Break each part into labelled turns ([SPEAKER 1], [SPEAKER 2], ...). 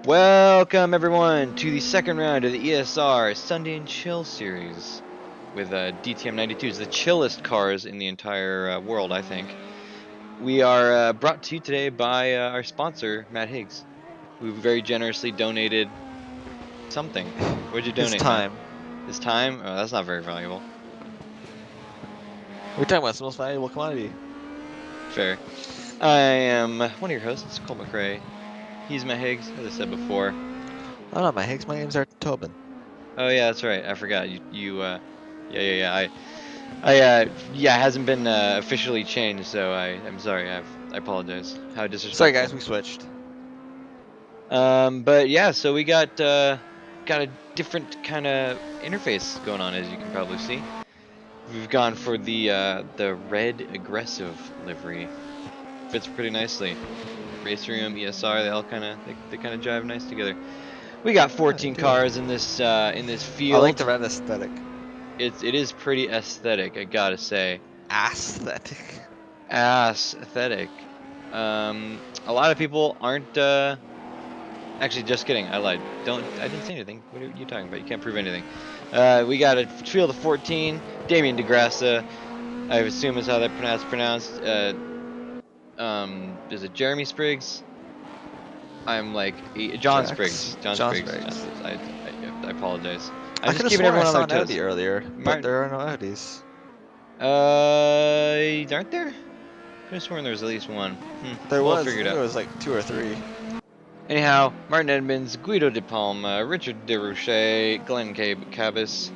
[SPEAKER 1] Welcome everyone to the second round of the Esr Sunday and Chill series with DTM92s, the chillest cars in the entire world, I think. We are brought to you today by our sponsor, Matt Higgs, who very generously donated something. What did you donate,
[SPEAKER 2] His time.
[SPEAKER 1] Matt? His time? Oh, that's not very valuable.
[SPEAKER 2] We're talking about the most valuable commodity.
[SPEAKER 1] Fair. I am one of your hosts, Cole McRae. He's Matt Higgs, as I said before.
[SPEAKER 2] I'm not Matt Higgs. My name's Art Tobin.
[SPEAKER 1] Oh yeah, that's right. I forgot. Yeah. Yeah, it hasn't been officially changed, so I'm sorry. I apologize. How
[SPEAKER 2] Sorry,
[SPEAKER 1] disrespectful.
[SPEAKER 2] guys. We switched.
[SPEAKER 1] But yeah, so we got a different kind of interface going on, as you can probably see. We've gone for the red aggressive livery. Fits pretty nicely. Race Room, ESR, they all they kind of jive nice together. We got
[SPEAKER 2] Yeah, they
[SPEAKER 1] 14
[SPEAKER 2] do.
[SPEAKER 1] cars in this
[SPEAKER 2] I like
[SPEAKER 1] field.
[SPEAKER 2] the red aesthetic.
[SPEAKER 1] It is pretty aesthetic, I gotta say.
[SPEAKER 2] Aesthetic.
[SPEAKER 1] Aesthetic. A lot of people aren't. Actually, just kidding. I lied. I didn't say anything. What are you talking about? You can't prove anything. We got a field of 14. Damien DeGrassa, I assume is how that's pronounced. Is it Jeremy Spriggs? I'm like John
[SPEAKER 2] Jax.
[SPEAKER 1] Spriggs. John
[SPEAKER 2] John
[SPEAKER 1] Spriggs.
[SPEAKER 2] Spriggs.
[SPEAKER 1] I apologize. I'm
[SPEAKER 2] I
[SPEAKER 1] just
[SPEAKER 2] could have
[SPEAKER 1] keeping
[SPEAKER 2] sworn I
[SPEAKER 1] everyone on
[SPEAKER 2] saw
[SPEAKER 1] their
[SPEAKER 2] an Audi
[SPEAKER 1] toes.
[SPEAKER 2] earlier, but
[SPEAKER 1] Martin.
[SPEAKER 2] there are no Audis.
[SPEAKER 1] Aren't there? Could have sworn there was at least one.
[SPEAKER 2] There
[SPEAKER 1] We'll
[SPEAKER 2] was. I
[SPEAKER 1] figure it
[SPEAKER 2] think
[SPEAKER 1] out.
[SPEAKER 2] there was like 2 or 3.
[SPEAKER 1] Anyhow, Martin Edmonds, Guido De Palma, Richard DeRouche, Glenn Cabas,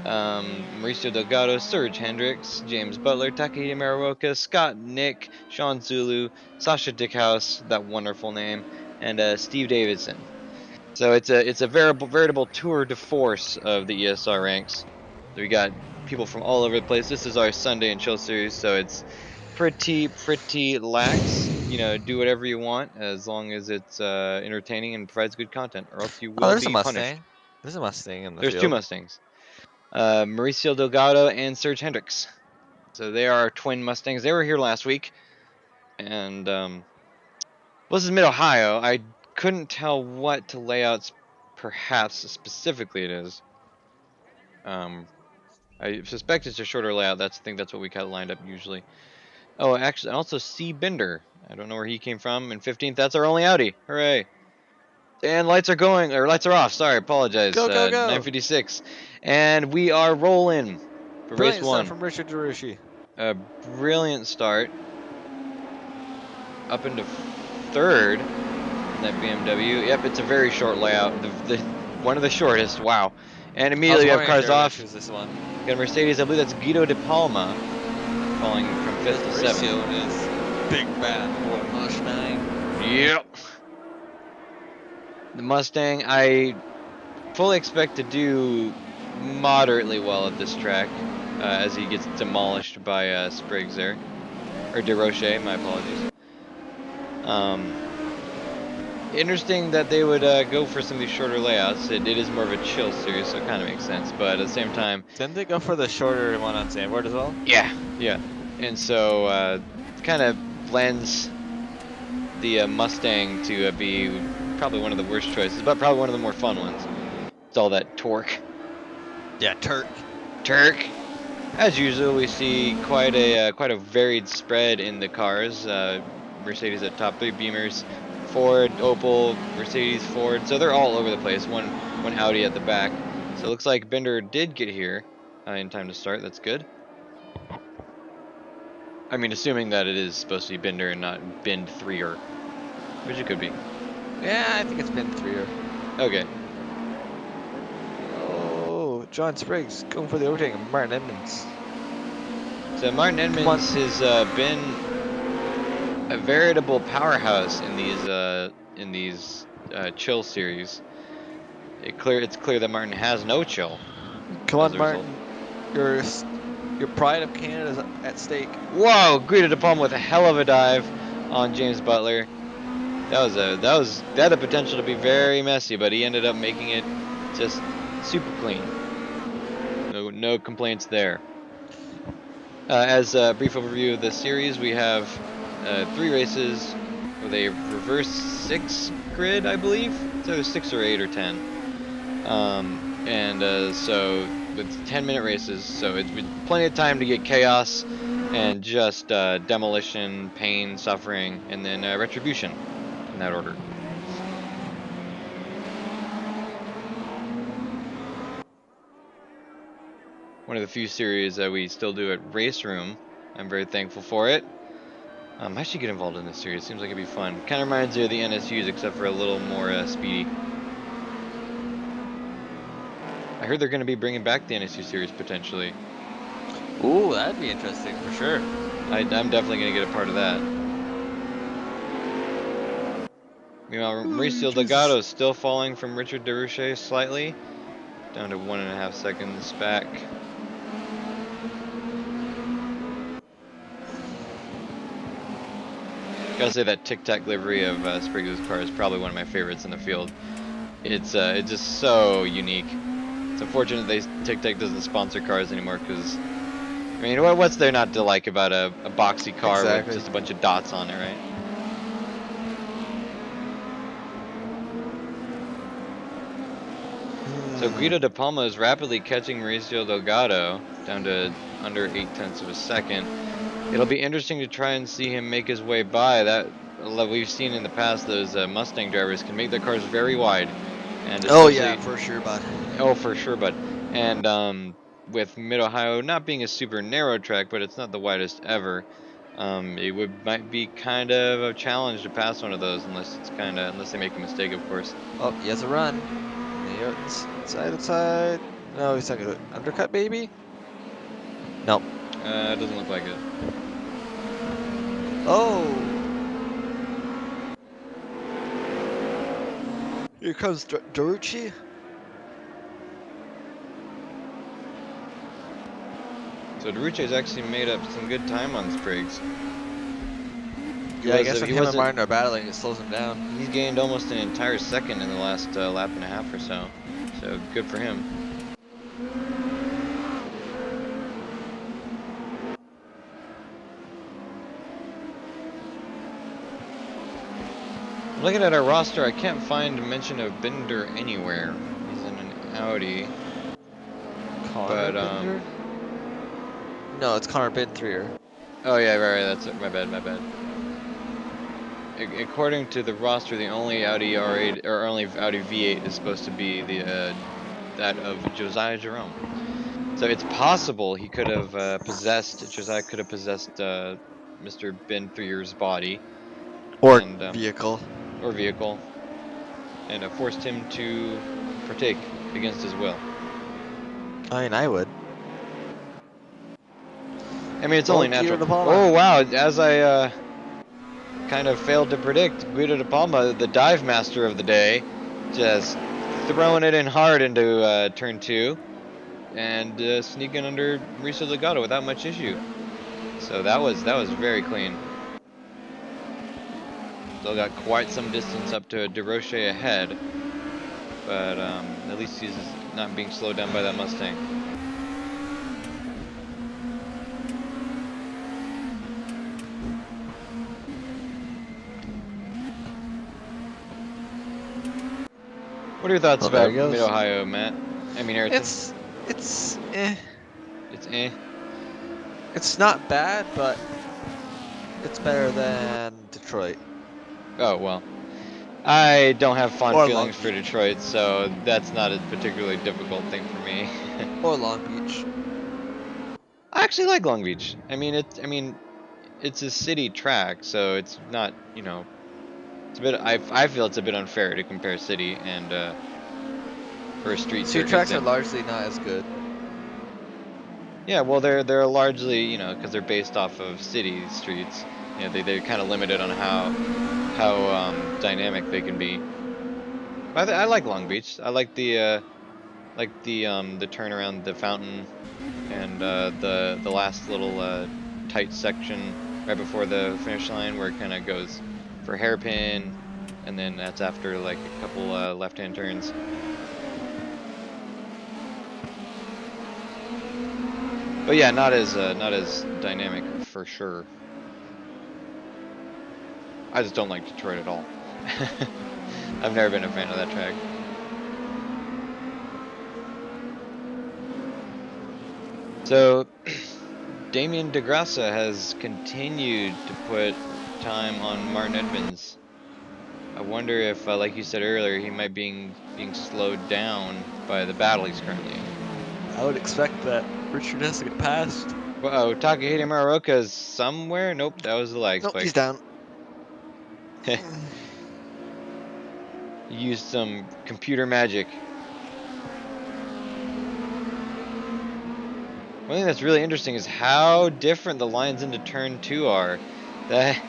[SPEAKER 1] Mauricio Delgado, Serge Hendricks, James Butler, Takahita Marawoka, Scott Nick, Sean Zulu, Sasha Dickhouse, that wonderful name, and Steve Davidson. So it's a veritable tour de force of the ESR ranks. So we got people from all over the place. This is our Sunday and Chill series, so it's pretty lax. You know, do whatever you want as long as it's entertaining and provides good content, or else you
[SPEAKER 2] Oh,
[SPEAKER 1] will
[SPEAKER 2] there's a
[SPEAKER 1] be punished.
[SPEAKER 2] Mustang. There's a Mustang in the
[SPEAKER 1] There's two
[SPEAKER 2] field.
[SPEAKER 1] Mustangs, Mauricio Delgado and Serge Hendricks. So they are twin Mustangs. They were here last week, and this is Mid Ohio. I couldn't tell what layouts, perhaps specifically it is. I suspect it's a shorter layout. I think that's what we kind of lined up usually. Oh, actually, and also C. Bender. I don't know where he came from. In 15th, that's our only Audi. Hooray! And lights are off. Sorry, apologize.
[SPEAKER 2] Go, go, go.
[SPEAKER 1] 956, and we are rolling for race
[SPEAKER 2] Brilliant stuff
[SPEAKER 1] one.
[SPEAKER 2] from Richard DeRouche.
[SPEAKER 1] A brilliant start up into third in that BMW. Yep, it's a very short layout. One of the shortest. Wow. And
[SPEAKER 2] I was
[SPEAKER 1] immediately we have
[SPEAKER 2] wondering if they
[SPEAKER 1] cars
[SPEAKER 2] were going to
[SPEAKER 1] off.
[SPEAKER 2] choose this one.
[SPEAKER 1] Got a Mercedes. I believe that's Guido De Palma, falling from 5th to 7th.
[SPEAKER 2] Mauricio and his big bad boy Mustang.
[SPEAKER 1] Yep. The Mustang, I fully expect to do moderately well at this track, as he gets demolished by Spriggs there. Or DeRoche, my apologies. Interesting that they would go for some of these shorter layouts. It is more of a chill series, so it kind of makes sense. But at the same time...
[SPEAKER 2] Didn't they go for the shorter one on Sandboard as well?
[SPEAKER 1] Yeah. And so it kind of lends the Mustang to be probably one of the worst choices, but probably one of the more fun ones. It's all that torque.
[SPEAKER 2] Yeah, Turk.
[SPEAKER 1] As usual, we see quite a varied spread in the cars. Mercedes at top 3, Beamers, Ford, Opel, Mercedes, Ford. So they're all over the place. One Audi at the back. So it looks like Bender did get here in time to start. That's good. I mean, assuming that it is supposed to be Bender and not Bind 3er, which it could be.
[SPEAKER 2] Yeah, I think it's been 3er.
[SPEAKER 1] Okay.
[SPEAKER 2] Oh, John Spriggs going for the overtake of Martin Edmonds.
[SPEAKER 1] So Martin Edmonds has been a veritable powerhouse in these chill series. It's clear that Martin has no chill.
[SPEAKER 2] Come on, Martin. Your pride of Canada is at stake.
[SPEAKER 1] Whoa! Guido De Palma with a hell of a dive on James Butler. That had the potential to be very messy, but he ended up making it just super clean. No complaints there. As a brief overview of the series, we have 3 races with a reverse 6 grid, I believe. So it was 6 or 8 or 10. So with 10-minute races, so it's been plenty of time to get chaos and just demolition, pain, suffering, and then retribution in that order. One of the few series that we still do at Race Room. I'm very thankful for it. I should get involved in this series. Seems like it'd be fun. Kind of reminds you of the NSUs, except for a little more speedy. I heard they're going to be bringing back the NSU series potentially.
[SPEAKER 2] Ooh, that'd be interesting for sure.
[SPEAKER 1] I'm definitely going to get a part of that. Meanwhile, Mauricio Delgado is still falling from Richard DeRouche slightly, down to 1.5 seconds back. Gotta say that Tic Tac livery of Spriggs' car is probably one of my favorites in the field. It's just so unique. It's unfortunate Tic Tac doesn't sponsor cars anymore, because I mean, what's there not to like about a boxy car with just a bunch of dots on it, right? So Guido De Palma is rapidly catching Mauricio Delgado down to under 0.8 of a second. It'll be interesting to try and see him make his way by. That we've seen in the past, those Mustang drivers can make their cars very wide, and especially
[SPEAKER 2] for sure, bud.
[SPEAKER 1] for sure, bud. And with Mid Ohio not being a super narrow track, but it's not the widest ever. It might be kind of a challenge to pass one of those unless they make a mistake, of course.
[SPEAKER 2] Oh, he has a run. Side to side. No, he's not gonna undercut, maybe. Nope.
[SPEAKER 1] It doesn't look like it.
[SPEAKER 2] Oh. Here comes Dorucci.
[SPEAKER 1] So DeRucci's actually made up some good time on Spriggs.
[SPEAKER 2] Yeah, I guess when him and Martin are battling, it slows him down.
[SPEAKER 1] He's gained almost an entire second in the last lap and a half or so. So good for him. Looking at our roster, I can't find a mention of Binder anywhere. He's in an Audi.
[SPEAKER 2] Connor Binder? No, it's Connor Bintrier.
[SPEAKER 1] Oh yeah, right, that's it. My bad. According to the roster, the only Audi R8 or only Audi V8 is supposed to be the that of Josiah Jerome. So it's possible he could have Josiah could have possessed Mr. Bintrier's body.
[SPEAKER 2] Or
[SPEAKER 1] and
[SPEAKER 2] vehicle.
[SPEAKER 1] And forced him to partake against his will.
[SPEAKER 2] I mean, I would.
[SPEAKER 1] I mean, it's only natural. Oh wow! As I kind of failed to predict, Guido De Palma, the dive master of the day, just throwing it in hard into turn 2 and sneaking under Mauricio Delgado without much issue. So that was very clean. Still got quite some distance up to DeRoche ahead, but at least he's not being slowed down by that Mustang. What are your thoughts about Mid Ohio, Matt? I mean, Ayrton.
[SPEAKER 2] It's eh.
[SPEAKER 1] It's eh.
[SPEAKER 2] It's not bad, but it's better than Detroit.
[SPEAKER 1] Oh well. I don't have fond feelings for
[SPEAKER 2] Beach.
[SPEAKER 1] Detroit, so that's not a particularly difficult thing for me.
[SPEAKER 2] Or Long Beach.
[SPEAKER 1] I actually like Long Beach. I mean, it's a city track, so it's not, you know, it's a bit. I feel it's a bit unfair to compare city and for a street circuit.
[SPEAKER 2] Street tracks are largely not as good.
[SPEAKER 1] Yeah, well, they're largely, you know, because they're based off of city streets. You know, they're kind of limited on how dynamic they can be. But I like Long Beach. I like the turn around the fountain and the last little tight section right before the finish line where it kind of goes for hairpin, and then that's after like a couple left-hand turns. But yeah, not as dynamic for sure. I just don't like Detroit at all. I've never been a fan of that track. So, Damien DeGrasse has continued to put time on Martin Edmonds. I wonder if, like you said earlier, he might being slowed down by the battle he's currently in.
[SPEAKER 2] I would expect that Richard has to get past.
[SPEAKER 1] Whoa, Takahito Muraoka is somewhere? Nope, that was the lag
[SPEAKER 2] Nope, he's
[SPEAKER 1] spike.
[SPEAKER 2] down.
[SPEAKER 1] He used some computer magic. One thing that's really interesting is how different the lines into turn 2 are. That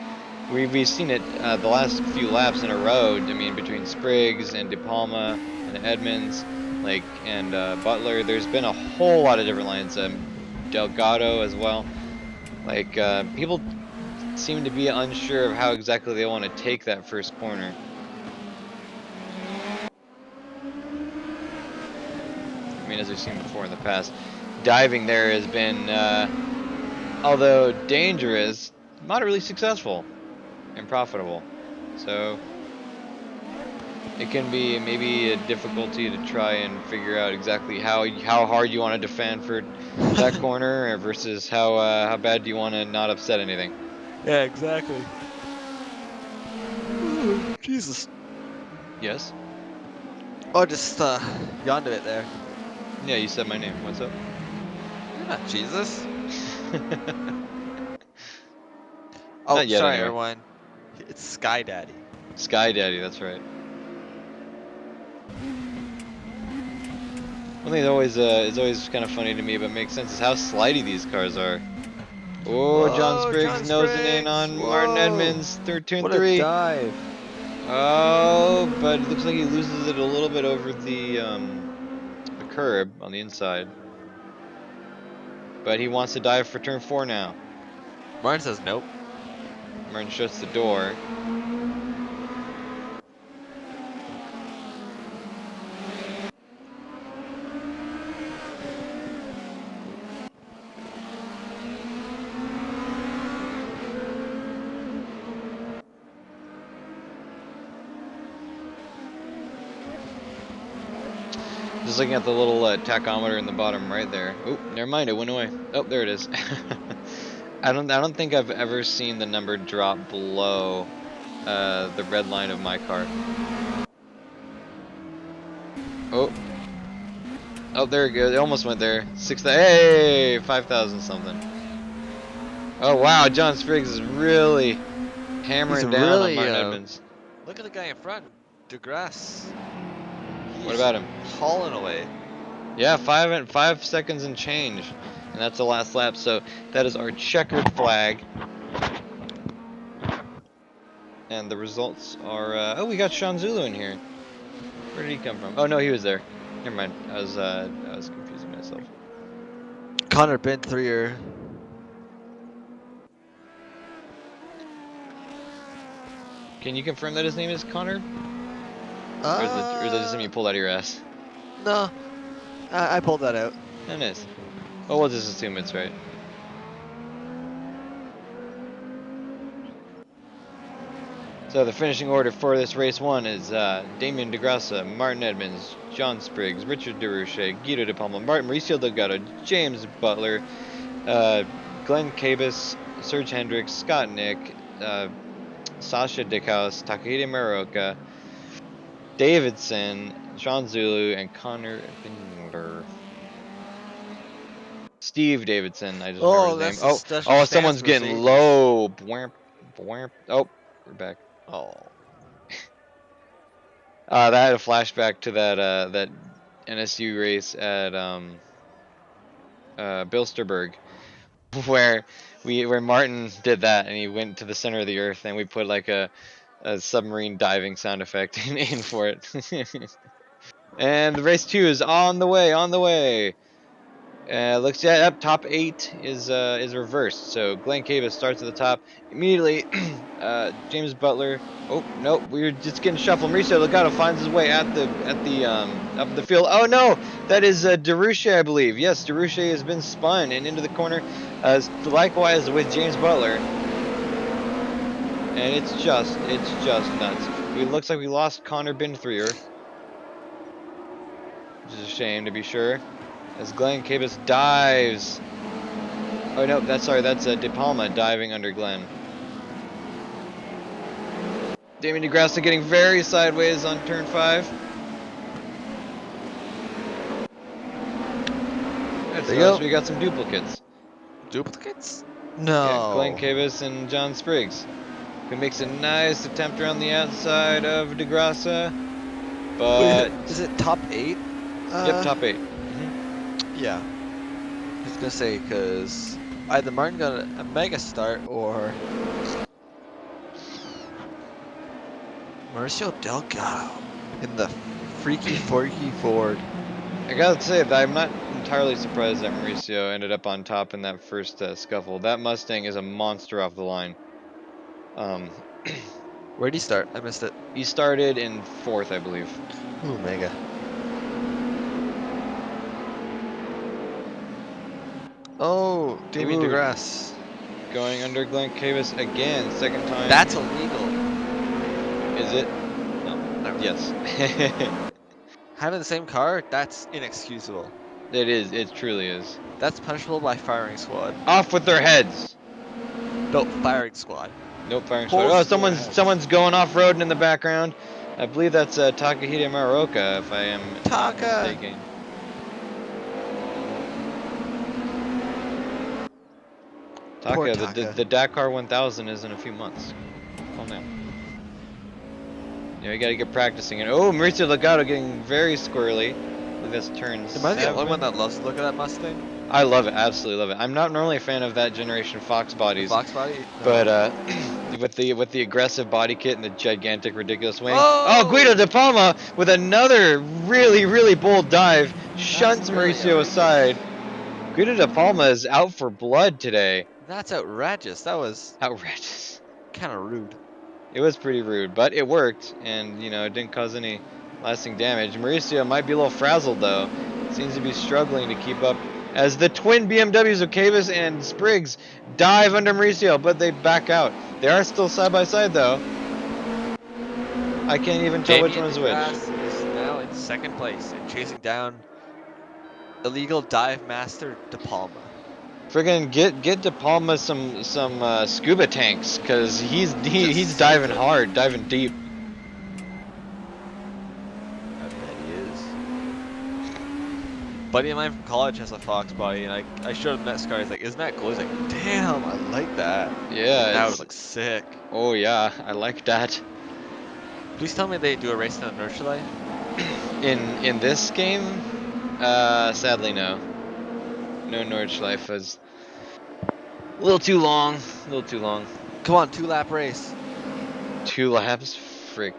[SPEAKER 1] we've seen it the last few laps in a row. I mean, between Spriggs and De Palma and Edmonds, and Butler, there's been a whole lot of different lines. Delgado as well. People seem to be unsure of how exactly they want to take that first corner. I mean, as we've seen before in the past, diving there has been, although dangerous, moderately successful and profitable. So it can be maybe a difficulty to try and figure out exactly how hard you want to defend for that corner versus how bad do you want to not upset anything.
[SPEAKER 2] Yeah, exactly. Ooh, Jesus.
[SPEAKER 1] Yes.
[SPEAKER 2] Oh, just yawned a bit there.
[SPEAKER 1] Yeah, you said my name. What's up?
[SPEAKER 2] You're not Jesus. Oh,
[SPEAKER 1] Not yet,
[SPEAKER 2] sorry,
[SPEAKER 1] anyway.
[SPEAKER 2] everyone. It's Sky Daddy.
[SPEAKER 1] Sky Daddy, that's right. One thing that always is always kind of funny to me, but makes sense, is how slidey these cars are. Oh, John
[SPEAKER 2] Whoa,
[SPEAKER 1] Spriggs
[SPEAKER 2] John
[SPEAKER 1] nosing in
[SPEAKER 2] Spriggs.
[SPEAKER 1] on Martin
[SPEAKER 2] Whoa.
[SPEAKER 1] Edmonds, third turn
[SPEAKER 2] What a
[SPEAKER 1] 3.
[SPEAKER 2] dive.
[SPEAKER 1] Oh, but it looks like he loses it a little bit over the curb on the inside. But he wants to dive for turn 4 now.
[SPEAKER 2] Martin says nope.
[SPEAKER 1] Martin shuts the door. Just looking at the little tachometer in the bottom right there. Oh, never mind, it went away. Oh, there it is. I don't think I've ever seen the number drop below the red line of my car. Oh, oh, there it goes. It almost went there. Hey, 5,000 something. Oh wow, John Spriggs is really
[SPEAKER 2] He's
[SPEAKER 1] hammering down on
[SPEAKER 2] really,
[SPEAKER 1] Martin Edmonds.
[SPEAKER 2] look at the guy in front. DeGrasse.
[SPEAKER 1] What
[SPEAKER 2] He's
[SPEAKER 1] about him?
[SPEAKER 2] hauling away.
[SPEAKER 1] Yeah, 5 seconds and change, and that's the last lap. So that is our checkered flag, and the results are. Oh, we got Sean Zulu in here. Where did he come from? Oh no, he was there. Never mind. I was confusing myself.
[SPEAKER 2] Connor bent through your.
[SPEAKER 1] Can you confirm that his name is Connor, or is that just something you
[SPEAKER 2] Uh,
[SPEAKER 1] pulled out of your ass?
[SPEAKER 2] no. I pulled that out.
[SPEAKER 1] Oh, nice. Well, we'll just assume it's right. So the finishing order for this race 1 is Damien DeGrasse, Martin Edmonds, John Spriggs, Richard DeRouche, Guido De Palma, Mauricio Delgado, James Butler, Glenn Cabus, Serge Hendricks, Scott Nick, Sasha Dickhouse, Takahita Muraoka, Davidson, Sean Zulu, and Connor Binder. Steve Davidson, I just remembered his
[SPEAKER 2] Oh,
[SPEAKER 1] name.
[SPEAKER 2] that's
[SPEAKER 1] Oh,
[SPEAKER 2] the
[SPEAKER 1] oh,
[SPEAKER 2] stands
[SPEAKER 1] someone's
[SPEAKER 2] for
[SPEAKER 1] getting
[SPEAKER 2] Mercedes.
[SPEAKER 1] low. Bwamp, bwamp. Oh, we're back.
[SPEAKER 2] Oh.
[SPEAKER 1] That had a flashback to that NSU race at Bilsterberg, where where Martin did that and he went to the center of the earth and we put like a submarine diving sound effect in for it. And the race 2 is on the way, on the way. Looks yeah, up top 8 is reversed. So Glenn Cabus starts at the top immediately. James Butler. Oh no, we're just getting shuffled. Mauricio Delgado finds his way at the up the field. Oh no, that is Derouche, I believe. Yes, Derouche has been spun and into the corner. Likewise with James Butler, and it's just nuts. It looks like we lost Connor Binthreer, which is a shame to be sure. As Glenn Cabus dives. Oh no, that's De Palma diving under Glenn. Damien DeGrasse getting very sideways on turn 5. That's
[SPEAKER 2] There you
[SPEAKER 1] nice.
[SPEAKER 2] go.
[SPEAKER 1] We got some duplicates.
[SPEAKER 2] Duplicates?
[SPEAKER 1] Yeah, Glenn
[SPEAKER 2] No.
[SPEAKER 1] Cabus and John Spriggs, who makes a nice attempt around the outside of DeGrasse,
[SPEAKER 2] Wait,
[SPEAKER 1] but
[SPEAKER 2] is it top 8?
[SPEAKER 1] yep, top 8.
[SPEAKER 2] Yeah. I was gonna say, because either Martin got a mega start or Mauricio Delgado in the freaky forky Ford.
[SPEAKER 1] I gotta say that I'm not entirely surprised that Mauricio ended up on top in that first scuffle. That Mustang is a monster off the line. Um,
[SPEAKER 2] Where'd he start? I missed it.
[SPEAKER 1] he started in 4th, I believe.
[SPEAKER 2] Ooh, mega. Oh, Damien
[SPEAKER 1] Ooh,
[SPEAKER 2] DeGrasse.
[SPEAKER 1] going under Glenn Cabus again, second time.
[SPEAKER 2] That's illegal.
[SPEAKER 1] Is it?
[SPEAKER 2] No, never mind.
[SPEAKER 1] Yes.
[SPEAKER 2] Having the same car, that's inexcusable.
[SPEAKER 1] It is. It truly is.
[SPEAKER 2] That's punishable by firing squad.
[SPEAKER 1] Off with their heads.
[SPEAKER 2] No, firing squad.
[SPEAKER 1] Nope, firing squad. Oh,
[SPEAKER 2] Holes to their
[SPEAKER 1] someone's
[SPEAKER 2] heads.
[SPEAKER 1] going off roading in the background. I believe that's Takahide Muraoka, if I am not
[SPEAKER 2] Taka!
[SPEAKER 1] mistaken.
[SPEAKER 2] Poor
[SPEAKER 1] Taka,
[SPEAKER 2] Taka.
[SPEAKER 1] the Dakar 1000 is in a few months. Calm down. Yeah, we gotta get practicing it. Oh, Mauricio Legato getting very squirrely. I believe that's turn
[SPEAKER 2] Am I the only one
[SPEAKER 1] 7.
[SPEAKER 2] that loves to look at that Mustang?
[SPEAKER 1] I love it, absolutely love it. I'm not normally a fan of that generation Fox
[SPEAKER 2] The
[SPEAKER 1] bodies,
[SPEAKER 2] Fox body?
[SPEAKER 1] but
[SPEAKER 2] No.
[SPEAKER 1] with the aggressive body kit and the gigantic ridiculous wing. Oh, Guido
[SPEAKER 2] Oh!
[SPEAKER 1] De Palma with another really bold dive
[SPEAKER 2] That's
[SPEAKER 1] shunts
[SPEAKER 2] really
[SPEAKER 1] Mauricio
[SPEAKER 2] outrageous.
[SPEAKER 1] aside. Guido De Palma is out for blood today.
[SPEAKER 2] That's outrageous. That was
[SPEAKER 1] Outrageous.
[SPEAKER 2] kind of rude.
[SPEAKER 1] It was pretty rude, but it worked, and it didn't cause any lasting damage. Mauricio might be a little frazzled though. Seems to be struggling to keep up as the twin BMWs of Cavus and Spriggs dive under Mauricio, but they back out. They are still side by side though. I can't even tell which
[SPEAKER 2] Damien
[SPEAKER 1] one's which.
[SPEAKER 2] DeGrasse is now in second place and chasing down illegal dive master De Palma.
[SPEAKER 1] Friggin' get De Palma some scuba tanks, cause he's
[SPEAKER 2] Just
[SPEAKER 1] diving
[SPEAKER 2] something.
[SPEAKER 1] hard, diving deep.
[SPEAKER 2] I bet he is. Buddy of mine from college has a Fox body, and I showed him that scar. He's like, "Isn't that cool?" He's like, "Damn, I like that.
[SPEAKER 1] Yeah,
[SPEAKER 2] That would
[SPEAKER 1] it's
[SPEAKER 2] look sick."
[SPEAKER 1] oh yeah, I like that.
[SPEAKER 2] Please tell me they do a race in the nurture life.
[SPEAKER 1] In this game, sadly no. No Nordschleife was a little too long. A little too long.
[SPEAKER 2] Come on, 2-lap race.
[SPEAKER 1] 2 laps. Frick.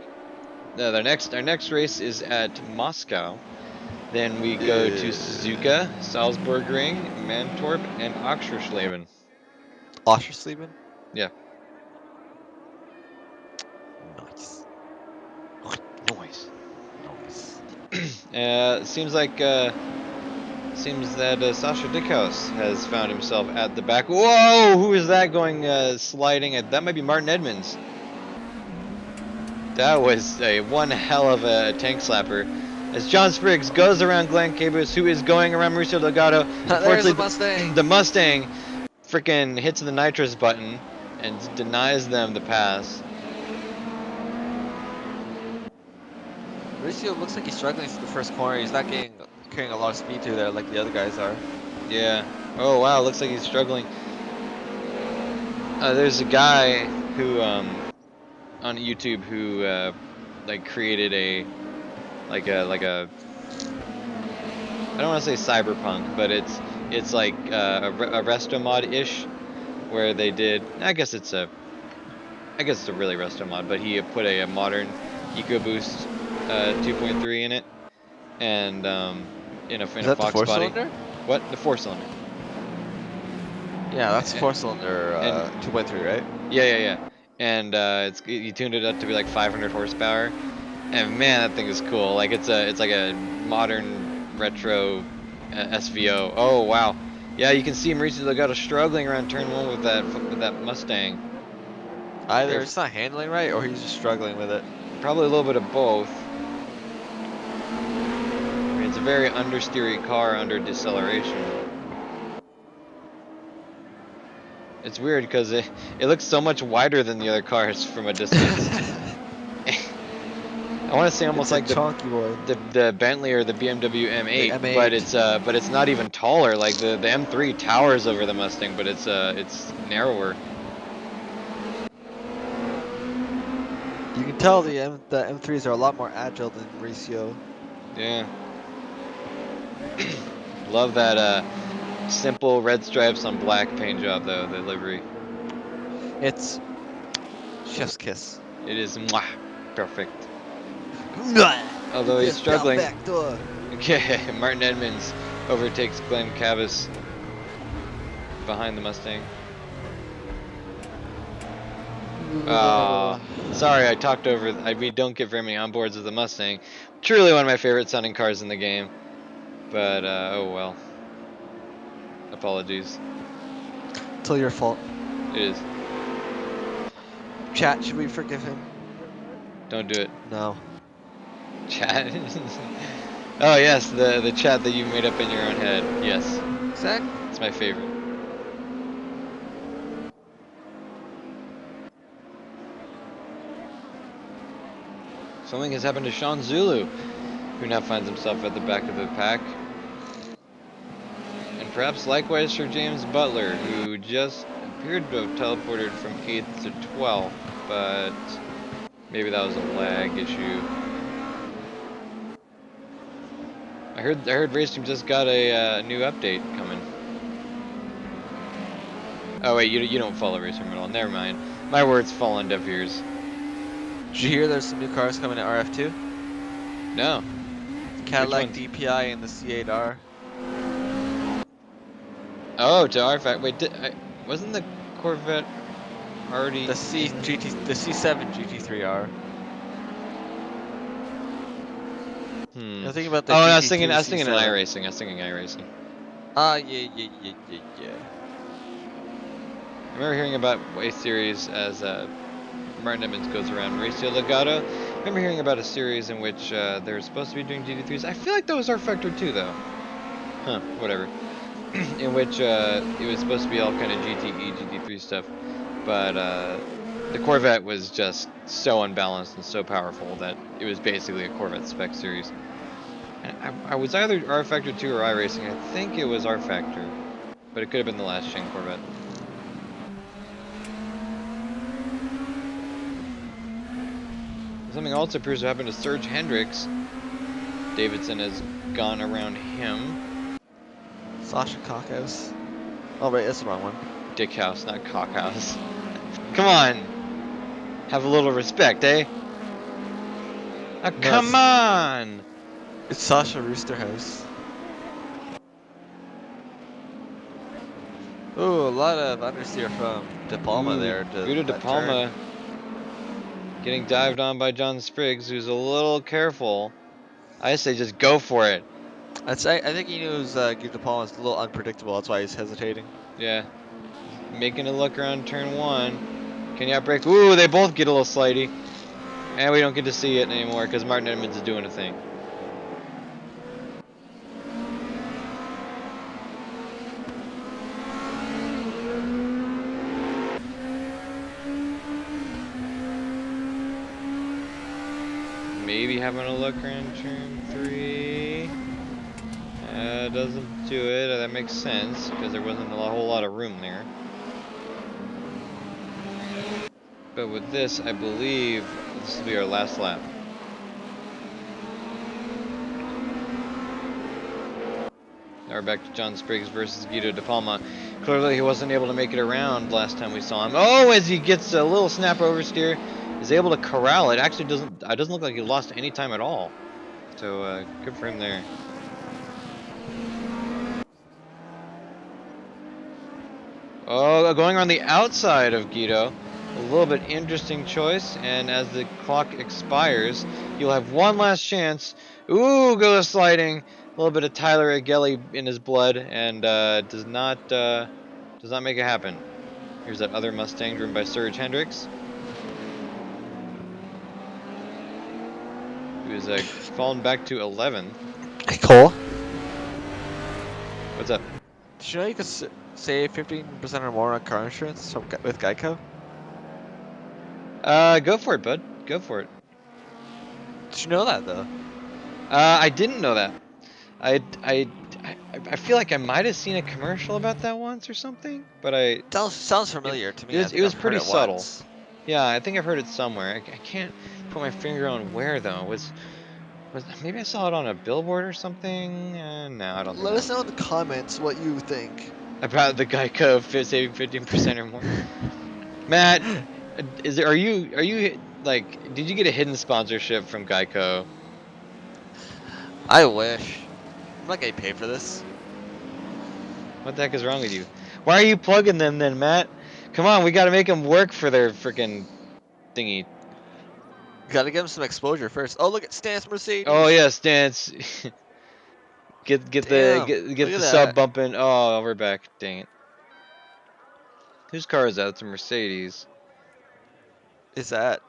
[SPEAKER 1] No, our next race is at Moscow. Then we go to Suzuka, Salzburgring, Mantorp, and Oxfordschleben.
[SPEAKER 2] Oschersleben?
[SPEAKER 1] Yeah.
[SPEAKER 2] Nice.
[SPEAKER 1] Noise.
[SPEAKER 2] Nice.
[SPEAKER 1] Seems that Sasha Dickhaus has found himself at the back. Whoa! Who is that going sliding? That might be Martin Edmonds. That was one hell of a tank slapper. As John Spriggs goes around Glenn Cabus, who is going around Mauricio Delgado.
[SPEAKER 2] There's the
[SPEAKER 1] Unfortunately,
[SPEAKER 2] Mustang.
[SPEAKER 1] the Mustang freaking hits the nitrous button and denies them the pass.
[SPEAKER 2] Mauricio looks like he's struggling through the first corner. He's not carrying a lot of speed through there like the other guys are.
[SPEAKER 1] Yeah. Oh wow, looks like he's struggling. There's a guy who on YouTube who like created a like a I don't want to say cyberpunk, but it's like a resto mod ish where they did. I guess it's a really resto mod, but he put a modern EcoBoost 2.3 in it, and
[SPEAKER 2] Is
[SPEAKER 1] in a
[SPEAKER 2] that the
[SPEAKER 1] Fox body.
[SPEAKER 2] four-cylinder?
[SPEAKER 1] What, the 4 cylinder?
[SPEAKER 2] Yeah, that's a four-cylinder
[SPEAKER 1] And
[SPEAKER 2] 2.3, right?
[SPEAKER 1] yeah. And you tuned it up to be like 500 horsepower, and man, that thing is cool. Like it's like a modern retro SVO. Oh wow, yeah, you can see Mauricio Delgado struggling around turn 1 with that Mustang.
[SPEAKER 2] Either
[SPEAKER 1] They're
[SPEAKER 2] it's not handling right or he's just struggling with it.
[SPEAKER 1] Probably a little bit of both. I mean, it's a very understeery car under deceleration. It's weird because it looks so much wider than the other cars from a distance. I want to say almost
[SPEAKER 2] It's a
[SPEAKER 1] like
[SPEAKER 2] chonky boy.
[SPEAKER 1] the Bentley or the BMW
[SPEAKER 2] The
[SPEAKER 1] M8,
[SPEAKER 2] M8.
[SPEAKER 1] but it's not even taller. Like the M3 towers over the Mustang, but it's narrower.
[SPEAKER 2] You can tell the M3s are a lot more agile than Ratio.
[SPEAKER 1] Yeah. Love that simple red stripes on black paint job though, the livery.
[SPEAKER 2] It's chef's kiss.
[SPEAKER 1] It is mwah, perfect.
[SPEAKER 2] Look
[SPEAKER 1] Although
[SPEAKER 2] at
[SPEAKER 1] he's
[SPEAKER 2] this down
[SPEAKER 1] struggling.
[SPEAKER 2] back door.
[SPEAKER 1] Okay, Martin Edmonds overtakes Glenn Cabas behind the Mustang. Sorry, I talked over. We don't get very many onboards of the Mustang. Truly one of my favorite sounding cars in the game. But, oh well. Apologies.
[SPEAKER 2] It's all your fault.
[SPEAKER 1] It is.
[SPEAKER 2] Chat, should we forgive him?
[SPEAKER 1] Don't do it.
[SPEAKER 2] No.
[SPEAKER 1] Chat. Oh, yes, the chat that you made up in your own head. Yes.
[SPEAKER 2] Exactly.
[SPEAKER 1] It's my favorite. Something has happened to Sean Zulu, who now finds himself at the back of the pack. And perhaps likewise for James Butler, who just appeared to have teleported from 8th to 12th, but maybe that was a lag issue. I heard Racing just got a new update coming. Oh wait, you don't follow Racing at all. Never mind. My words fall on deaf ears.
[SPEAKER 2] Did you hear there's some new cars coming to RF2?
[SPEAKER 1] No. Which
[SPEAKER 2] Cadillac
[SPEAKER 1] ones?
[SPEAKER 2] DPI and the C8R.
[SPEAKER 1] Oh, to our fact. Wait, wasn't the Corvette already
[SPEAKER 2] The
[SPEAKER 1] in?
[SPEAKER 2] the C7 GT3R.
[SPEAKER 1] Hmm.
[SPEAKER 2] You're thinking about the
[SPEAKER 1] Oh, and
[SPEAKER 2] GT3
[SPEAKER 1] I was thinking an
[SPEAKER 2] C7.
[SPEAKER 1] iRacing. I was thinking iRacing.
[SPEAKER 2] Ah, yeah.
[SPEAKER 1] I remember hearing about A Series as Martin Emmons goes around Mauricio Legato. I remember hearing about a series in which they were supposed to be doing GT3s. I feel like that was our Factor 2 though. Huh, whatever. In which it was supposed to be all kind of GTE, GT3 stuff, but the Corvette was just so unbalanced and so powerful that it was basically a Corvette spec series. And I was either R Factor 2 or iRacing. I think it was R Factor, but it could have been the last gen Corvette. Something also appears to happen to Serge Hendricks. Davidson has gone around him.
[SPEAKER 2] Sasha Cockhouse. Oh, wait, that's the wrong one.
[SPEAKER 1] Dickhouse, not Cockhouse. Come on! Have a little respect, eh? Oh,
[SPEAKER 2] No,
[SPEAKER 1] come on!
[SPEAKER 2] it's Sasha Roosterhouse. Ooh, a lot of understeer from De Palma
[SPEAKER 1] Ooh,
[SPEAKER 2] there to
[SPEAKER 1] Guido De
[SPEAKER 2] that turn.
[SPEAKER 1] Palma getting dived on by John Spriggs, who's a little careful. I say just go for it.
[SPEAKER 2] I think he knows Guido De Palma is a little unpredictable. That's why he's hesitating.
[SPEAKER 1] Yeah. Making a look around turn 1. Can you outbrake? Ooh, they both get a little slidey. And we don't get to see it anymore because Martin Edmonds is doing a thing. Maybe having a look around turn 3. Doesn't do it. That makes sense because there wasn't a whole lot of room there. But with this, I believe this will be our last lap. Now we're back to John Spriggs versus Guido De Palma. Clearly he wasn't able to make it around last time we saw him. Oh, as he gets a little snap oversteer, is able to corral it. Actually doesn't look like he lost any time at all. So good for him there. Oh, going around the outside of Guido. A little bit interesting choice, and as the clock expires, you'll have one last chance. Ooh, goes sliding. A little bit of Tyler Agelli in his blood, and does not make it happen. Here's that other Mustang driven by Serge Hendricks. He was falling back to 11th.
[SPEAKER 2] Hey, Cole.
[SPEAKER 1] What's up?
[SPEAKER 2] Did you know you could save 15% or more on car insurance with Geico?
[SPEAKER 1] Go for it, bud. Go for it.
[SPEAKER 2] Did you know that though?
[SPEAKER 1] I didn't know that. I, I, I feel like I might have seen a commercial about that once or something, but
[SPEAKER 2] Sounds
[SPEAKER 1] it,
[SPEAKER 2] familiar to
[SPEAKER 1] it
[SPEAKER 2] me. I
[SPEAKER 1] was it
[SPEAKER 2] think
[SPEAKER 1] was
[SPEAKER 2] I've heard
[SPEAKER 1] pretty
[SPEAKER 2] it
[SPEAKER 1] subtle.
[SPEAKER 2] once.
[SPEAKER 1] Yeah, I think I've heard it somewhere. I can't put my finger on where though. Was maybe I saw it on a billboard or something? No, I don't think
[SPEAKER 2] Let us
[SPEAKER 1] so.
[SPEAKER 2] know in the comments what you think.
[SPEAKER 1] About the Geico saving 15% or more. Matt, are you like did you get a hidden sponsorship from Geico?
[SPEAKER 2] I wish. I'm not getting paid for this.
[SPEAKER 1] What the heck is wrong with you? Why are you plugging them then, Matt? Come on, we got to make them work for their freaking thingy.
[SPEAKER 2] Gotta give him some exposure first. Oh, look at Stance
[SPEAKER 1] Oh
[SPEAKER 2] Mercedes.
[SPEAKER 1] yes, Stance.
[SPEAKER 2] Damn.
[SPEAKER 1] Get
[SPEAKER 2] Look at
[SPEAKER 1] the sub
[SPEAKER 2] that.
[SPEAKER 1] bumping. Oh, we're back. Dang it. Whose car is that? It's a Mercedes.
[SPEAKER 2] Is that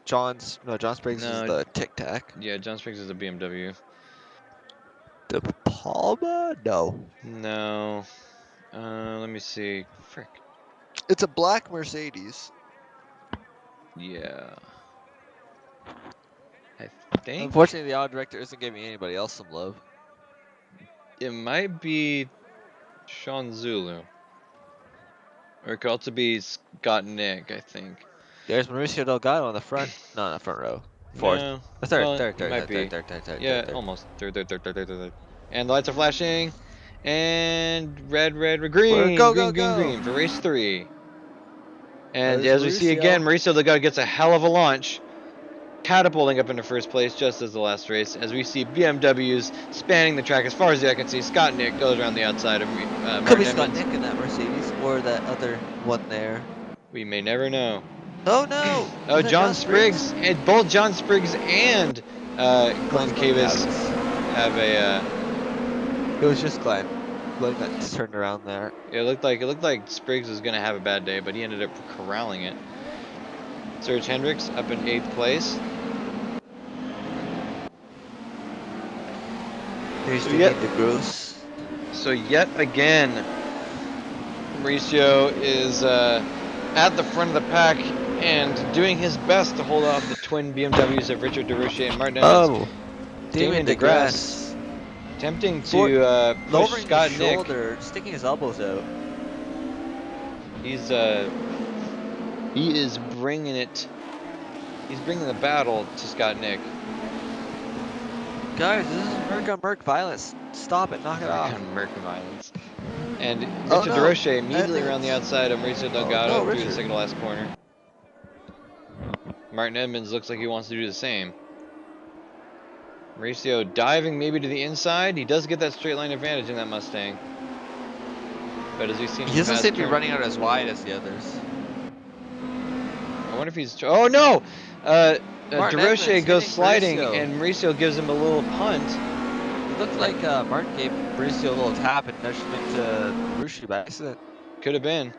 [SPEAKER 2] John's? No, John Spriggs is
[SPEAKER 1] No,
[SPEAKER 2] the Tic Tac.
[SPEAKER 1] yeah, John Springs is a BMW.
[SPEAKER 2] The Palma? No.
[SPEAKER 1] No. Let me see. Frick.
[SPEAKER 2] It's a black Mercedes.
[SPEAKER 1] Yeah. I think
[SPEAKER 2] Unfortunately, the auto director isn't giving anybody else some love.
[SPEAKER 1] it might be Sean Zulu. Or it could also be Scott Nick, I think.
[SPEAKER 2] There's Mauricio Delgado on the front. No, not front row. Fourth.
[SPEAKER 1] No.
[SPEAKER 2] Third,
[SPEAKER 1] Well,
[SPEAKER 2] third,
[SPEAKER 1] he
[SPEAKER 2] third,
[SPEAKER 1] might
[SPEAKER 2] third, third,
[SPEAKER 1] be.
[SPEAKER 2] third, third, third, third,
[SPEAKER 1] Yeah,
[SPEAKER 2] third.
[SPEAKER 1] almost. Third. And the lights are flashing. And red,
[SPEAKER 2] We're go, go, go.
[SPEAKER 1] green for race 3. And
[SPEAKER 2] There's
[SPEAKER 1] as we see again,
[SPEAKER 2] Mauricio.
[SPEAKER 1] Mauricio Delgado gets a hell of a launch, catapulting up into first place just as the last race. As we see BMWs spanning the track as far as the eye can see. Scott Nick goes around the outside of
[SPEAKER 2] Could be
[SPEAKER 1] Martin
[SPEAKER 2] Scott
[SPEAKER 1] Edmonds.
[SPEAKER 2] Nick in that Mercedes or that other one there.
[SPEAKER 1] We may never know.
[SPEAKER 2] Oh no!
[SPEAKER 1] Oh,
[SPEAKER 2] Is that
[SPEAKER 1] John
[SPEAKER 2] John Spriggs?
[SPEAKER 1] Spriggs, and both John Spriggs and
[SPEAKER 2] No, it's
[SPEAKER 1] Glenn
[SPEAKER 2] Glenn
[SPEAKER 1] Cavis
[SPEAKER 2] Cavis.
[SPEAKER 1] have a.
[SPEAKER 2] It was just Glenn. Glenn got turned around there.
[SPEAKER 1] It looked like Spriggs was gonna have a bad day, but he ended up corralling it. Serge Hendricks up in 8th place.
[SPEAKER 2] There's
[SPEAKER 1] So yet,
[SPEAKER 2] Damien DeGrosse.
[SPEAKER 1] so yet again, Mauricio is at the front of the pack and doing his best to hold off the twin BMWs of Richard DeRoche and Martin Edmonds.
[SPEAKER 2] Oh, Damien
[SPEAKER 1] Damien DeGrasse
[SPEAKER 2] DeGrasse.
[SPEAKER 1] attempting
[SPEAKER 2] For
[SPEAKER 1] to push
[SPEAKER 2] lowering his
[SPEAKER 1] Scott Nick.
[SPEAKER 2] shoulder, sticking his elbows out.
[SPEAKER 1] He's he is bringing it. He's bringing the battle to Scott Nick.
[SPEAKER 2] Guys, this is Merc on Merc violence. Stop it, knock it
[SPEAKER 1] Merc
[SPEAKER 2] off.
[SPEAKER 1] on Merc violence. And
[SPEAKER 2] Oh
[SPEAKER 1] Richard
[SPEAKER 2] no,
[SPEAKER 1] DeRoche immediately around the
[SPEAKER 2] Edmonds.
[SPEAKER 1] outside of Mauricio
[SPEAKER 2] Oh no,
[SPEAKER 1] Delgado through the
[SPEAKER 2] Richard.
[SPEAKER 1] second to last corner. Martin Edmonds looks like he wants to do the same. Mauricio diving maybe to the inside. He does get that straight line advantage in that Mustang. But as we've seen
[SPEAKER 2] He
[SPEAKER 1] from
[SPEAKER 2] doesn't seem
[SPEAKER 1] past
[SPEAKER 2] to be
[SPEAKER 1] turn,
[SPEAKER 2] running out as wide as the others.
[SPEAKER 1] I wonder if he's. Oh no!
[SPEAKER 2] Martin Edmonds
[SPEAKER 1] DeRoche goes
[SPEAKER 2] hitting
[SPEAKER 1] sliding,
[SPEAKER 2] Mauricio.
[SPEAKER 1] and Mauricio gives him a little punt.
[SPEAKER 2] It looked like Martin gave Mauricio a little tap and nudged him into Rushi by accident.
[SPEAKER 1] Could have been.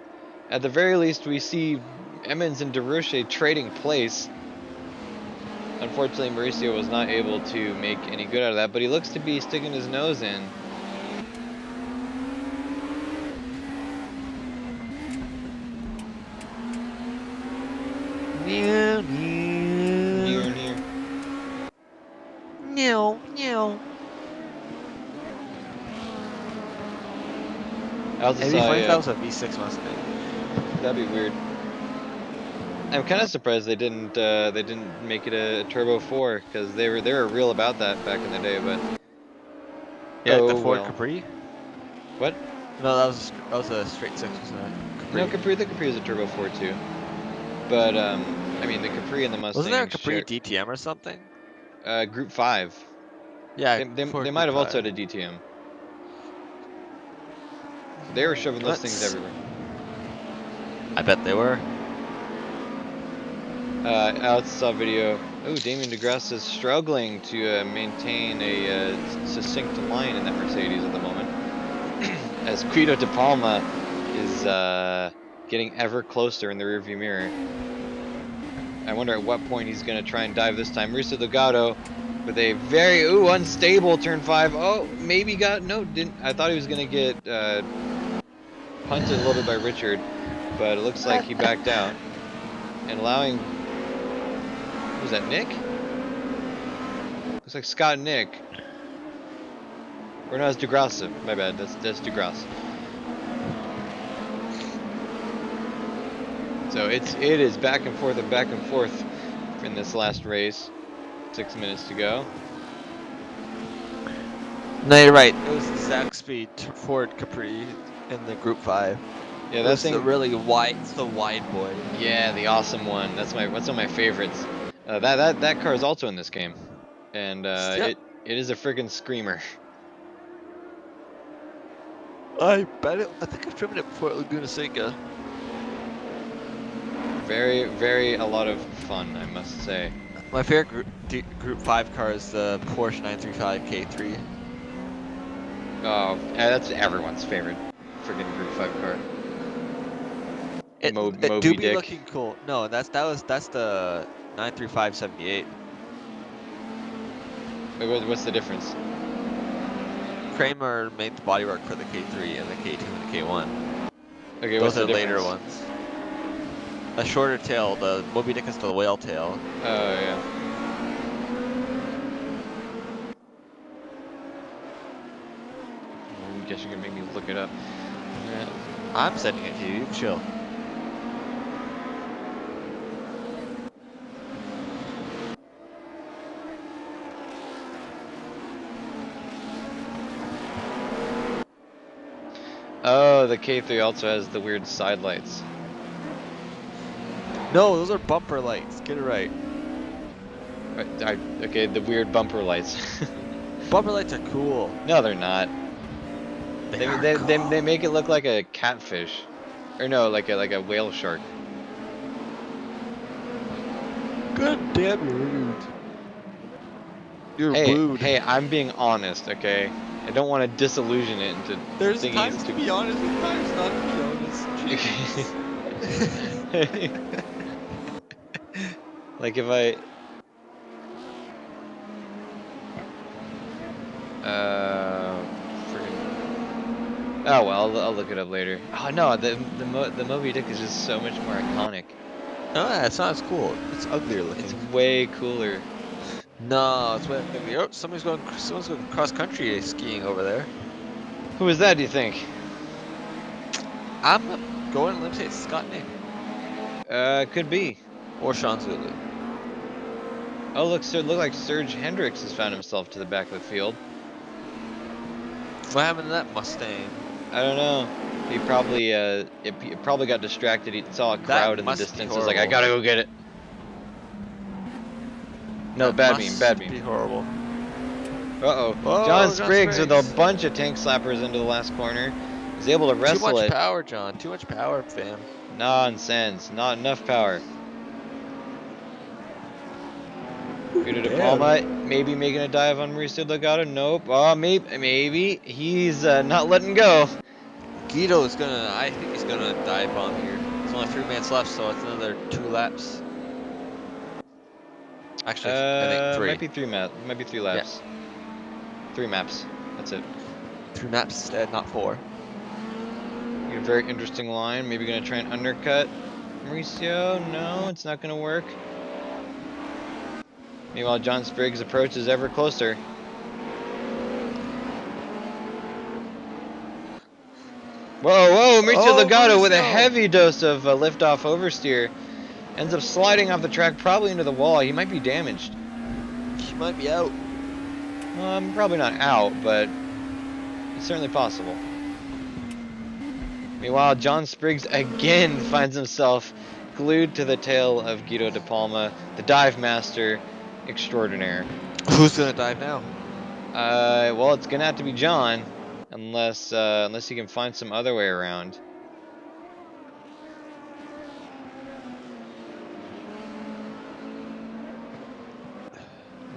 [SPEAKER 1] At the very least, we see Emmons and DeRoche trading place. Unfortunately, Mauricio was not able to make any good out of that, but he looks to be sticking his nose in.
[SPEAKER 2] Meow,
[SPEAKER 1] Near,
[SPEAKER 2] meow.
[SPEAKER 1] near.
[SPEAKER 2] Meow, meow.
[SPEAKER 1] I also
[SPEAKER 2] It'd be
[SPEAKER 1] saw
[SPEAKER 2] funny if that was a V6 Mustang.
[SPEAKER 1] that'd be weird. I'm kind of surprised they didn't make it a Turbo 4 because they were real about that back in the day, but
[SPEAKER 2] Yeah, like the
[SPEAKER 1] oh
[SPEAKER 2] Ford
[SPEAKER 1] well.
[SPEAKER 2] Capri.
[SPEAKER 1] What?
[SPEAKER 2] No, that was a straight six, wasn't it?
[SPEAKER 1] No,
[SPEAKER 2] Capri.
[SPEAKER 1] The Capri is a Turbo 4 too, but I mean the Capri and the
[SPEAKER 2] Wasn't there a
[SPEAKER 1] Mustang
[SPEAKER 2] Capri
[SPEAKER 1] share
[SPEAKER 2] DTM or something?
[SPEAKER 1] Group 5.
[SPEAKER 2] Yeah,
[SPEAKER 1] They
[SPEAKER 2] Ford
[SPEAKER 1] might
[SPEAKER 2] Group
[SPEAKER 1] have also
[SPEAKER 2] 5.
[SPEAKER 1] had a DTM. They were shoving those things
[SPEAKER 2] Let's.
[SPEAKER 1] everywhere.
[SPEAKER 2] I bet they were.
[SPEAKER 1] Alex saw a video. Oh, Damien DeGrasse is struggling to maintain a succinct line in that Mercedes at the moment, as Guido De Palma is getting ever closer in the rearview mirror. I wonder at what point he's going to try and dive this time. Mauricio Delgado with a very unstable turn 5. Oh, maybe didn't. I thought he was gonna get punted a little bit by Richard, but it looks like he backed out and allowing. Who was that, Nick? Looks like Scott and Nick. Or no, it's DeGrasse. My bad. That's DeGrasse. So it is back and forth in this last race. 6 minutes to go.
[SPEAKER 2] No, you're right. It was the Zach Speed Ford Capri in the Group 5.
[SPEAKER 1] Yeah,
[SPEAKER 2] It
[SPEAKER 1] that
[SPEAKER 2] was the
[SPEAKER 1] thing.
[SPEAKER 2] really wide. It's the wide boy.
[SPEAKER 1] Yeah, the awesome one. That's one of my favorites. That car is also in this game, and
[SPEAKER 2] Yep.
[SPEAKER 1] it is a friggin' screamer.
[SPEAKER 2] I bet it. I think I've driven it before at Laguna Seca.
[SPEAKER 1] Very a lot of fun, I must say.
[SPEAKER 2] My favorite Group 5 car is the Porsche 935 K3.
[SPEAKER 1] Oh, that's everyone's favorite friggin' Group 5 car.
[SPEAKER 2] It do
[SPEAKER 1] Moby
[SPEAKER 2] be
[SPEAKER 1] Dick.
[SPEAKER 2] looking cool. No, that's the 935/78.
[SPEAKER 1] What's the difference?
[SPEAKER 2] Kramer made the bodywork for the K3 and the K2 and the K1.
[SPEAKER 1] Okay,
[SPEAKER 2] Those
[SPEAKER 1] what's the
[SPEAKER 2] are later
[SPEAKER 1] difference?
[SPEAKER 2] ones. A shorter tail. The Moby Dick is the whale tail.
[SPEAKER 1] Oh yeah. I guess you're gonna make me look it up. Yeah.
[SPEAKER 2] I'm sending it to you. You can chill.
[SPEAKER 1] Oh, the K3 also has the weird side lights.
[SPEAKER 2] No, those are bumper lights. Get it right.
[SPEAKER 1] Okay, the weird bumper lights.
[SPEAKER 2] Bumper lights are cool.
[SPEAKER 1] No, they're not.
[SPEAKER 2] They
[SPEAKER 1] They,
[SPEAKER 2] are
[SPEAKER 1] they they
[SPEAKER 2] cool.
[SPEAKER 1] they make it look like a catfish, or no, like a whale shark.
[SPEAKER 2] God damn, you're rude. You're
[SPEAKER 1] Hey,
[SPEAKER 2] rude.
[SPEAKER 1] hey, I'm being honest, okay? I don't want to disillusion it into
[SPEAKER 2] There's
[SPEAKER 1] thinking it's
[SPEAKER 2] times to
[SPEAKER 1] too.
[SPEAKER 2] be honest and times not to be honest. Jeez.
[SPEAKER 1] Like if I friggin'. Oh well, I'll look it up later. Oh no, the Moby Dick is just so much more iconic.
[SPEAKER 2] No, it's not as cool. It's uglier
[SPEAKER 1] It's
[SPEAKER 2] looking.
[SPEAKER 1] way cooler.
[SPEAKER 2] No, it's way uglier. Oh, someone's going cross country skiing over there.
[SPEAKER 1] Who is that? Do you think?
[SPEAKER 2] I'm going to say it's Scott Nick
[SPEAKER 1] Could be.
[SPEAKER 2] or Sean Zulu.
[SPEAKER 1] Oh look, sir, look like Serge Hendricks has found himself to the back of the field.
[SPEAKER 2] What happened to that Mustang?
[SPEAKER 1] I don't know. He probably got distracted. He saw a
[SPEAKER 2] That
[SPEAKER 1] crowd in the
[SPEAKER 2] must be
[SPEAKER 1] distance. Was like, I
[SPEAKER 2] horrible.
[SPEAKER 1] gotta go get it. No,
[SPEAKER 2] That
[SPEAKER 1] bad meme, bad
[SPEAKER 2] must
[SPEAKER 1] meme.
[SPEAKER 2] be horrible.
[SPEAKER 1] Uh-oh. John
[SPEAKER 2] Whoa, John
[SPEAKER 1] Spriggs with a
[SPEAKER 2] Spriggs.
[SPEAKER 1] bunch of tank slappers into the last corner. Is able to
[SPEAKER 2] Too
[SPEAKER 1] wrestle
[SPEAKER 2] much
[SPEAKER 1] it.
[SPEAKER 2] power, John. Too much power, fam.
[SPEAKER 1] Nonsense. Not enough power. Guido De
[SPEAKER 2] Damn.
[SPEAKER 1] Palma maybe making a dive on Mauricio Delgado. Nope. Oh, maybe. He's not letting go.
[SPEAKER 2] Guido is gonna. I think he's gonna dive bomb here. There's only 3 minutes left, so it's another 2 laps. Actually, I think
[SPEAKER 1] Might
[SPEAKER 2] 3.
[SPEAKER 1] be might be 3
[SPEAKER 2] Yeah,
[SPEAKER 1] laps. 3 maps. That's it.
[SPEAKER 2] 3 maps instead, not 4.
[SPEAKER 1] A very interesting line. Maybe gonna try and undercut Mauricio. No, it's not gonna work. Meanwhile, John Spriggs approaches ever closer. Whoa, Mauricio
[SPEAKER 2] Oh,
[SPEAKER 1] Delgado with a
[SPEAKER 2] Mauricio!
[SPEAKER 1] heavy dose of liftoff oversteer. Ends up sliding off the track, probably into the wall. He might be damaged.
[SPEAKER 2] He might be out.
[SPEAKER 1] Probably not out, but it's certainly possible. Meanwhile, John Spriggs again finds himself glued to the tail of Guido De Palma, the dive master extraordinaire.
[SPEAKER 2] Who's gonna dive now?
[SPEAKER 1] Well, it's gonna have to be John, unless he can find some other way around.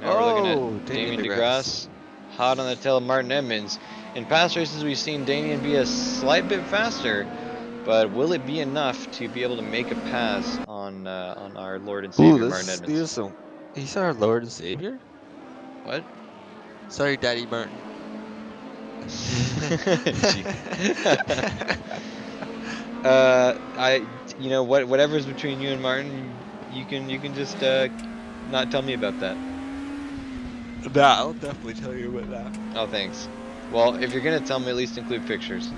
[SPEAKER 1] Now we're looking at
[SPEAKER 2] Oh, Damien
[SPEAKER 1] Damien
[SPEAKER 2] DeGrasse.
[SPEAKER 1] DeGrasse, hot on the tail of Martin Edmonds. In past races, we've seen Damien be a slight bit faster, but will it be enough to be able to make a pass on our Lord and
[SPEAKER 2] Ooh,
[SPEAKER 1] Savior Martin
[SPEAKER 2] these
[SPEAKER 1] Edmonds?
[SPEAKER 2] are some. He's our Lord and Savior.
[SPEAKER 1] What?
[SPEAKER 2] Sorry, Daddy Martin.
[SPEAKER 1] Jeez. Whatever's between you and Martin, you can just not tell me about that.
[SPEAKER 2] Nah, I'll definitely tell you about that.
[SPEAKER 1] Oh, thanks. Well, if you're gonna tell me, at least include pictures.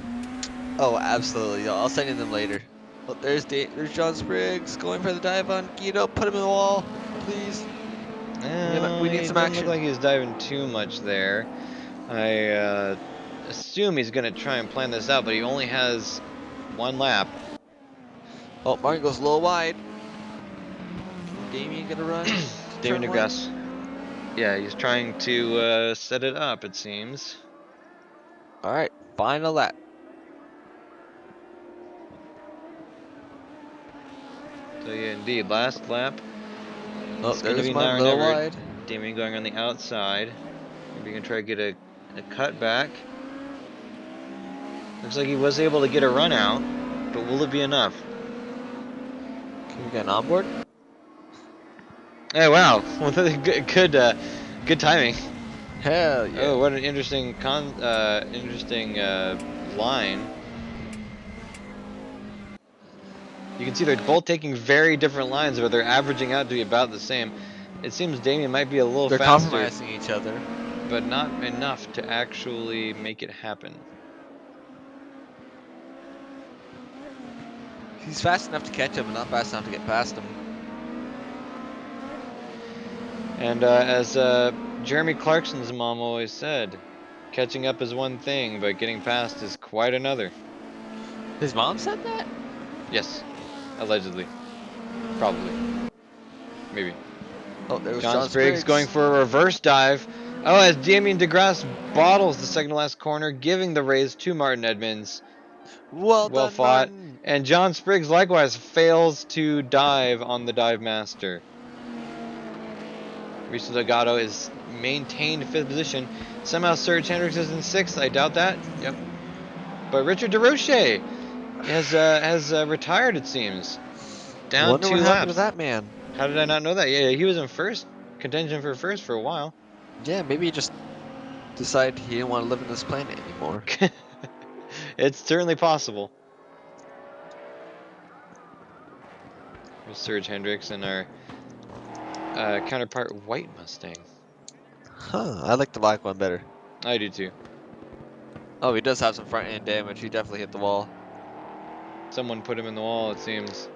[SPEAKER 2] Oh, absolutely. I'll send you them later. Oh, there's John Spriggs going for the dive on Guido. Put him in the wall, please. We need
[SPEAKER 1] It
[SPEAKER 2] some
[SPEAKER 1] didn't look
[SPEAKER 2] action.
[SPEAKER 1] like he was diving too much there. I assume he's gonna try and plan this out, but he only has one lap.
[SPEAKER 2] Oh, Martin goes a little wide. Can Damien get a run to
[SPEAKER 1] Damien
[SPEAKER 2] turn one?
[SPEAKER 1] DeGrasse. Yeah, he's trying to set it up, it seems.
[SPEAKER 2] All right, final lap.
[SPEAKER 1] So yeah, indeed, last lap.
[SPEAKER 2] Oh,
[SPEAKER 1] It's gonna
[SPEAKER 2] there's
[SPEAKER 1] be
[SPEAKER 2] Martin
[SPEAKER 1] now
[SPEAKER 2] a
[SPEAKER 1] or
[SPEAKER 2] little
[SPEAKER 1] never.
[SPEAKER 2] wide.
[SPEAKER 1] Damien going on the outside. Maybe you can try to get a cut back. Looks like he was able to get a run out, but will it be enough?
[SPEAKER 2] Can we get an onboard?
[SPEAKER 1] Oh wow, well, good timing.
[SPEAKER 2] Hell yeah.
[SPEAKER 1] Oh, what an interesting line. You can see they're both taking very different lines, but they're averaging out to be about the same. It seems Damien might be a little
[SPEAKER 2] They're
[SPEAKER 1] faster,
[SPEAKER 2] compromising each other.
[SPEAKER 1] but not enough to actually make it happen.
[SPEAKER 2] He's fast enough to catch him, but not fast enough to get past him.
[SPEAKER 1] And as Jeremy Clarkson's mom always said, catching up is one thing, but getting past is quite another.
[SPEAKER 2] His mom said that?
[SPEAKER 1] Yes, allegedly. Probably. Maybe.
[SPEAKER 2] Oh, there was
[SPEAKER 1] John
[SPEAKER 2] John
[SPEAKER 1] Spriggs going
[SPEAKER 2] Spriggs.
[SPEAKER 1] for a reverse dive. Oh, as Damien DeGrasse bottles the second to last corner, giving the raise to Martin Edmonds.
[SPEAKER 2] Well
[SPEAKER 1] Well
[SPEAKER 2] done,
[SPEAKER 1] fought.
[SPEAKER 2] Martin.
[SPEAKER 1] And John Spriggs likewise fails to dive on the dive master. Mauricio Delgado is maintained fifth position. Somehow Serge Hendricks is in sixth. I doubt that. Yep. But Richard DeRoche has retired, it seems. Down
[SPEAKER 2] Wonder what
[SPEAKER 1] two
[SPEAKER 2] happened to
[SPEAKER 1] laps.
[SPEAKER 2] that man.
[SPEAKER 1] How did I not know that? Yeah, he was in first contention for first for a while.
[SPEAKER 2] Yeah, maybe he just decided he didn't want to live on this planet anymore.
[SPEAKER 1] It's certainly possible. There's Serge Hendricks and our counterpart White Mustang.
[SPEAKER 2] Huh, I like the black one better.
[SPEAKER 1] I do too.
[SPEAKER 2] Oh, he does have some front end damage. He definitely hit the wall.
[SPEAKER 1] Someone put him in the wall, it seems.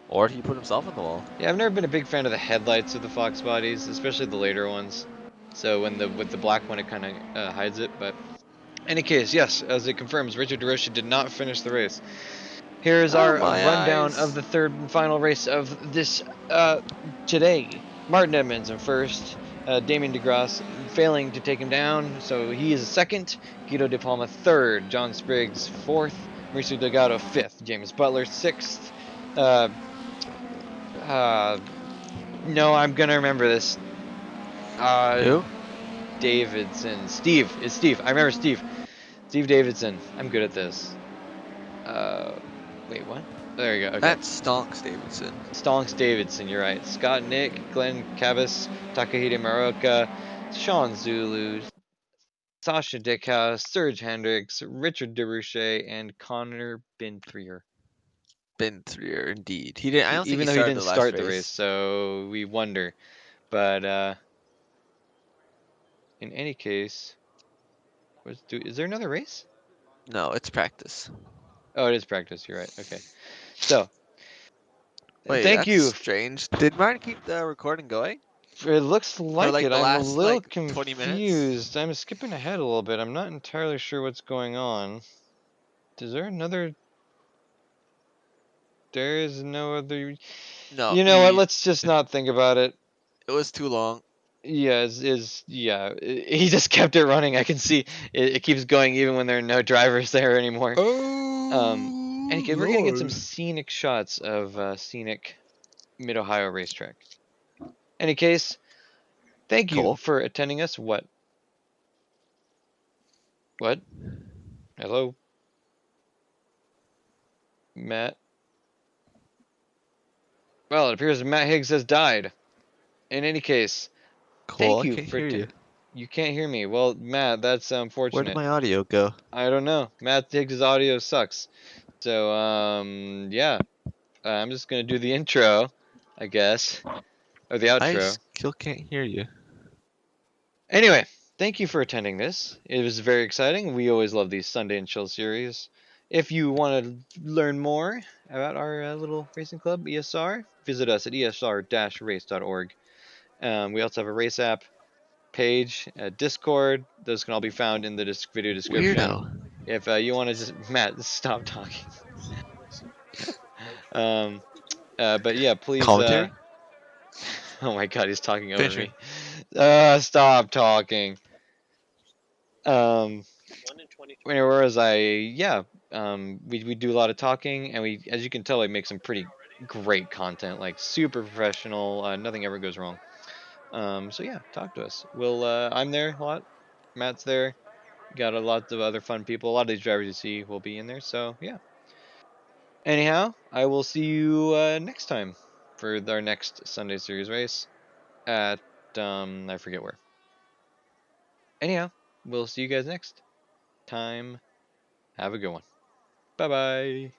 [SPEAKER 2] Or he put himself in the wall.
[SPEAKER 1] Yeah, I've never been a big fan of the headlights of the Fox bodies, especially the later ones. So when with the black one, it kind of hides it. But in any case, yes, as it confirms, Richard DeRoche did not finish the race. Here's
[SPEAKER 2] Oh,
[SPEAKER 1] our
[SPEAKER 2] my
[SPEAKER 1] rundown of
[SPEAKER 2] eyes.
[SPEAKER 1] the third and final race of this today. Martin Edmonds in first. Damien DeGrasse failing to take him down, so he is second. Guido De Palma third. John Spriggs fourth. Mauricio Delgado fifth. James Butler sixth. Uh, uh, no, I'm gonna remember this. Uh,
[SPEAKER 2] Who?
[SPEAKER 1] Davidson. Steve. It's Steve. I remember Steve. Steve Davidson. I'm good at this. Uh, wait, what? There you go. Okay.
[SPEAKER 2] That stonks, Davidson.
[SPEAKER 1] Stonks Davidson, you're right. Scott Nick, Glenn Cavis, Takahita Maroka, Sean Zulu, Sasha Dickhouse, Serge Hendricks, Richard DeRouche, and Connor Bintrier.
[SPEAKER 2] Been through indeed. He didn't. I don't think
[SPEAKER 1] Even
[SPEAKER 2] he
[SPEAKER 1] though he
[SPEAKER 2] started the
[SPEAKER 1] didn't
[SPEAKER 2] last
[SPEAKER 1] start the race,
[SPEAKER 2] race.
[SPEAKER 1] so we wonder. But in any case, is there another race?
[SPEAKER 2] No, it's practice.
[SPEAKER 1] Oh, it is practice. You're right. Okay. So,
[SPEAKER 2] Wait,
[SPEAKER 1] thank
[SPEAKER 2] that's
[SPEAKER 1] you.
[SPEAKER 2] strange. Did Martin keep the recording going
[SPEAKER 1] It looks
[SPEAKER 2] for
[SPEAKER 1] like
[SPEAKER 2] like
[SPEAKER 1] it.
[SPEAKER 2] the
[SPEAKER 1] I'm a
[SPEAKER 2] last
[SPEAKER 1] little
[SPEAKER 2] 20 minutes?
[SPEAKER 1] confused. I'm skipping ahead a little bit. I'm not entirely sure what's going on. Is there another? There is no other.
[SPEAKER 2] No,
[SPEAKER 1] You know what?
[SPEAKER 2] we.
[SPEAKER 1] Let's just not think about it.
[SPEAKER 2] It was too long.
[SPEAKER 1] Yeah, yeah. He just kept it running. I can see it keeps going even when there are no drivers there anymore. Um,
[SPEAKER 2] Oh
[SPEAKER 1] we're gonna get some
[SPEAKER 2] Lord.
[SPEAKER 1] scenic shots of scenic Mid Ohio racetrack. Any case, thank you
[SPEAKER 2] Cool.
[SPEAKER 1] for attending us. What? What? Hello, Matt. Well, it appears Matt Higgs has died. In any case,
[SPEAKER 2] Cool.
[SPEAKER 1] thank
[SPEAKER 2] I
[SPEAKER 1] you
[SPEAKER 2] can't
[SPEAKER 1] for
[SPEAKER 2] hear you.
[SPEAKER 1] You can't hear me. Well, Matt, that's
[SPEAKER 2] Where did
[SPEAKER 1] unfortunate.
[SPEAKER 2] my audio go?
[SPEAKER 1] I don't know. Matt Diggs' audio sucks. So, yeah. I'm just gonna do the intro, I guess, or the
[SPEAKER 2] I
[SPEAKER 1] outro.
[SPEAKER 2] still can't hear you.
[SPEAKER 1] Anyway, thank you for attending this. It was very exciting. We always love these Sunday and Chill series. If you want to learn more about our little racing club, ESR, visit us at esr-race.org. We also have a race app page, Discord. Those can all be found in the video description.
[SPEAKER 2] Weirdo.
[SPEAKER 1] If you want to just Matt, stop talking. um, but yeah, please.
[SPEAKER 2] Commentary?
[SPEAKER 1] Oh my God, he's talking over
[SPEAKER 2] Finisher.
[SPEAKER 1] me. Stop talking. Um, whereas we do a lot of talking, and we, as you can tell, we make some pretty great content, like super professional. Nothing ever goes wrong. So yeah, talk to us. I'm there a lot. Matt's there. Got a lot of other fun people. A lot of these drivers you see will be in there. So yeah. Anyhow, I will see you next time for our next Sunday Series race at I forget where. Anyhow, we'll see you guys next time. Have a good one. Bye bye.